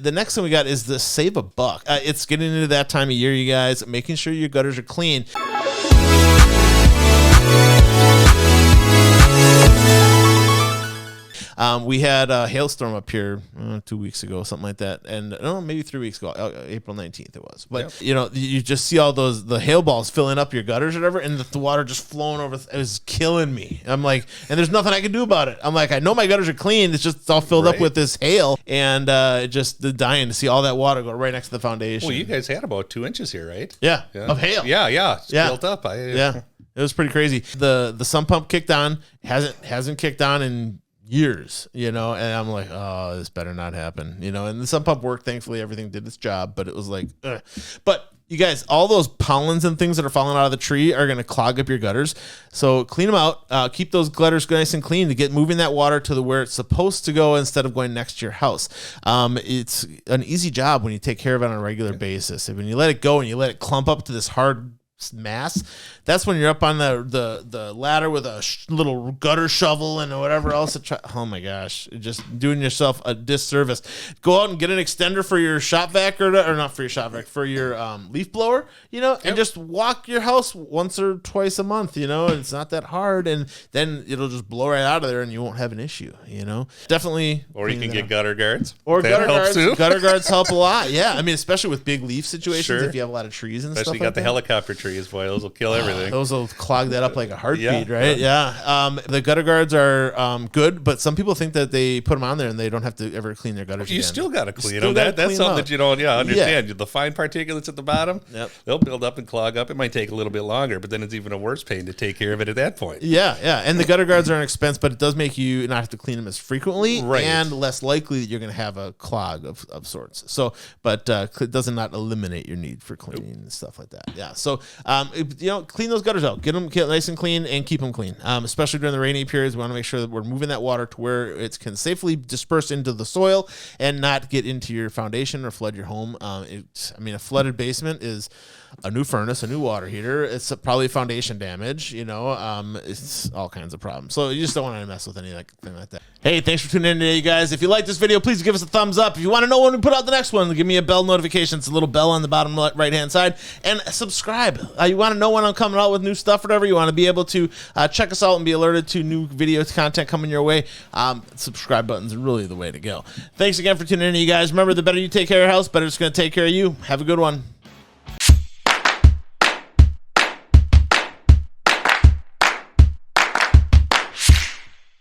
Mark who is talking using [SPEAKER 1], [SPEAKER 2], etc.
[SPEAKER 1] The next thing we got is the save a buck. It's getting into that time of year, you guys, making sure your gutters are clean. We had a hailstorm up here 2 weeks ago, something like that. And maybe 3 weeks ago, April 19th it was. But, you just see all the hail balls filling up your gutters or whatever, and the water just flowing over. It was killing me. I'm like, and there's nothing I can do about it. I'm like, I know my gutters are clean. It's all filled up with this hail, and just dying to see all that water go right next to the foundation.
[SPEAKER 2] Well, you guys had about 2 inches here, right?
[SPEAKER 1] Yeah, of hail.
[SPEAKER 2] Yeah. It's built up.
[SPEAKER 1] Yeah, it was pretty crazy. The sump pump kicked on. Hasn't kicked on in years, and I'm like, oh, this better not happen, and the sump pump worked. Thankfully, everything did its job, but it was like, ugh. But you guys, all those pollens and things that are falling out of the tree are going to clog up your gutters. So clean them out. Keep those gutters nice and clean to get moving that water to where it's supposed to go instead of going next to your house. It's an easy job when you take care of it on a regular basis. When you let it go and you let it clump up to this hard mass, that's when you're up on the ladder with a little gutter shovel and whatever else. Oh my gosh, just doing yourself a disservice. Go out and get an extender for your shop vac or not for your shop vac, for your leaf blower, and just walk your house once or twice a month. It's not that hard, and then it'll just blow right out of there, and you won't have an issue. Definitely.
[SPEAKER 2] Or you can get gutter guards.
[SPEAKER 1] Or gutter guards. Gutter guards help a lot. Yeah, I mean, especially with big leaf situations, if you have a lot of trees and
[SPEAKER 2] especially
[SPEAKER 1] stuff.
[SPEAKER 2] Especially got the helicopter trees, boy, those will kill everything.
[SPEAKER 1] Those will clog that up like a heartbeat, right? Yeah. The gutter guards are good, but some people think that they put them on there and they don't have to ever clean their gutters.
[SPEAKER 2] You
[SPEAKER 1] again.
[SPEAKER 2] Still got to clean them. That's something that you don't understand. The fine particulates at the bottom, they'll build up and clog up. It might take a little bit longer, but then it's even a worse pain to take care of it at that point. Yeah.
[SPEAKER 1] And the gutter guards are an expense, but it does make you not have to clean them as frequently and less likely that you're going to have a clog of sorts. So, but it does not eliminate your need for cleaning and stuff like that. Yeah. So, clean those gutters out. Get them nice and clean and keep them clean. Especially during the rainy periods, we want to make sure that we're moving that water to where it can safely disperse into the soil and not get into your foundation or flood your home. A flooded basement is a new furnace, a new water heater. It's probably foundation damage. It's all kinds of problems. So you just don't want to mess with anything like that. Hey, thanks for tuning in today, you guys. If you like this video, please give us a thumbs up. If you want to know when we put out the next one, give me a bell notification. It's a little bell on the bottom right-hand side. And subscribe. You want to know when I'm coming out with new stuff or whatever. You want to be able to check us out and be alerted to new video content coming your way. Subscribe button's really the way to go. Thanks again for tuning in, you guys. Remember, the better you take care of your house, better it's going to take care of you. Have a good one.